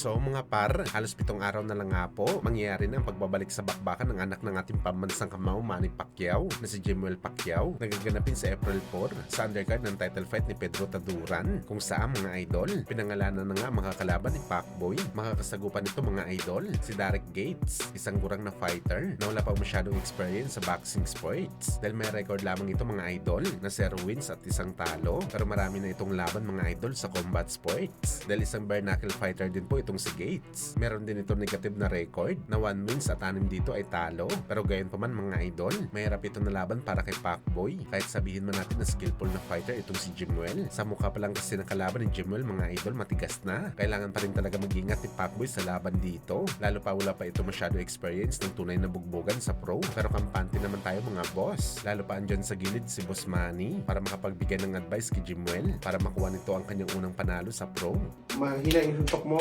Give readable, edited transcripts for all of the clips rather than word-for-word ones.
So mga par, halos 7 araw na lang nga po, mangyayari na ang pagbabalik sa bakbakan ng anak ng ating pambansang kamao Manny Pacquiao na si Jimuel Pacquiao, nagaganapin sa April 4 sa undercard ng title fight ni Pedro Taduran, kung saan mga idol, pinangalanan na nga mga kalaban ni Pacboy. Makakasagupan nito mga idol, si Derek Gates, isang gurang na fighter na wala pa masyadong experience sa boxing sports dahil may record lamang ito mga idol na 0 wins at 1 talo, pero marami na itong laban mga idol sa combat sports dahil isang bare knuckle fighter din po itong si Gates. Meron din ito negative na record na 1 wins at 6 dito ay talo. Pero gayon pa man mga idol, mahirap ito na laban para kay Pacboy. Kahit sabihin man natin na skillful na fighter itong si Jimuel. Sa mukha pa lang kasi ng kalaban ni Jimuel mga idol, matigas na. Kailangan pa rin talaga mag-ingat ni Pacboy sa laban dito. Lalo pa wala pa ito masyado experience ng tunay na bugbogan sa pro. Pero kampante naman tayo mga boss. Lalo pa andyan sa gilid si Boss Manny para makapagbigay ng advice kay Jimuel para makuha nito ang kanyang unang panalo sa pro. Mahina yung suntok mo,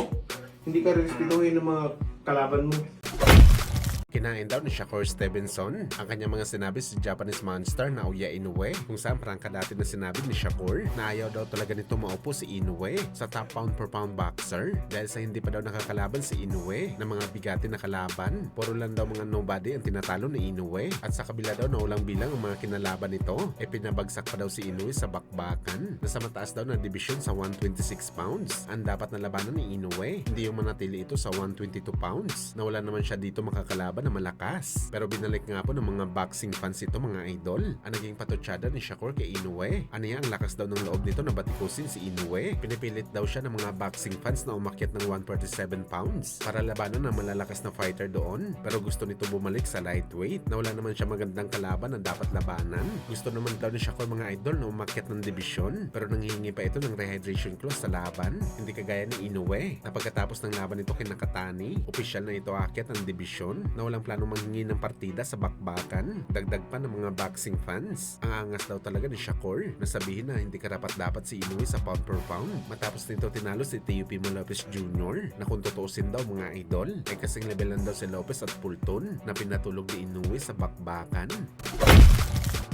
hindi ka respetuhin ng mga kalaban mo. Kinain daw ni Shakur Stevenson ang kanyang mga sinabi sa Japanese monster na Oya Inoue, kung saan prangka dati na sinabi ni Shakur na ayaw daw talaga nito maupo si Inoue sa top pound per pound boxer dahil sa hindi pa daw nakakalaban si Inoue ng mga bigati na kalaban. Puro lang daw mga nobody ang tinatalo ni Inoue at sa kabila daw na ulang bilang ang mga kinalaban nito pinabagsak pa daw si Inoue sa bakbakan na sa mataas daw na division sa 126 pounds. Ang dapat na labanan ni Inoue, hindi yung manatili ito sa 122 pounds na wala naman siya dito makakalaban na malakas. Pero binalik nga po ng mga boxing fans ito mga idol. Ang naging patutsada ni Shakur kay Inoue. Ano yan, ang lakas daw ng loob nito na batikusin si Inoue. Pinipilit daw siya ng mga boxing fans na umakyat ng 147 pounds para labanan ng malalakas na fighter doon. Pero gusto nito bumalik sa lightweight na wala naman siya magandang kalaban na dapat labanan. Gusto naman daw ni Shakur mga idol na umakyat ng division pero nanghihingi pa ito ng rehydration clause sa laban. Hindi kagaya ni Inoue na pagkatapos ng laban nito kay Nakatani, opisyal na ito aakyat ng division na walang plano manghingi ng partida sa bakbakan. Dagdag pa ng mga boxing fans, ang angas daw talaga ni Shakur na sabihin na hindi karapat-dapat si Inoue sa pound per pound. Matapos nito tinalo si Teofimo Lopez Jr. na kung tutuusin daw mga idol ay kasing level lang daw si Lopez at Fulton na pinatulog ni Inoue sa bakbakan.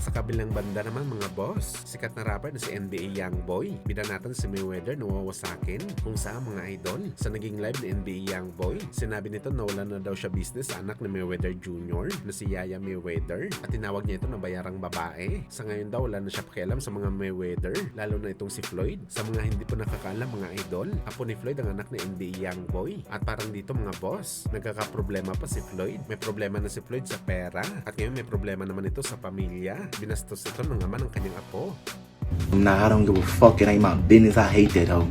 Sa kabilang banda naman mga boss, sikat na rapper na si NBA Youngboy, binanatan si Mayweather na wawasakin. Kung saan mga idol, sa naging live ni NBA Youngboy, sinabi nito na wala na daw siya business sa anak ni Mayweather Jr. na si Yaya Mayweather at tinawag niya ito na bayarang babae. Sa ngayon daw wala na siya pakialam sa mga Mayweather, lalo na itong si Floyd. Sa mga hindi po nakakaalam mga idol, apo ni Floyd ang anak ni NBA Youngboy. At parang dito mga boss, nagkakaproblema pa si Floyd. May problema na si Floyd sa pera at ngayon may problema naman ito sa pamilya. Binastos ito ng ama ng kanyang apo. Nah, I don't give a fuck. It ain't my business. I hate that hoe.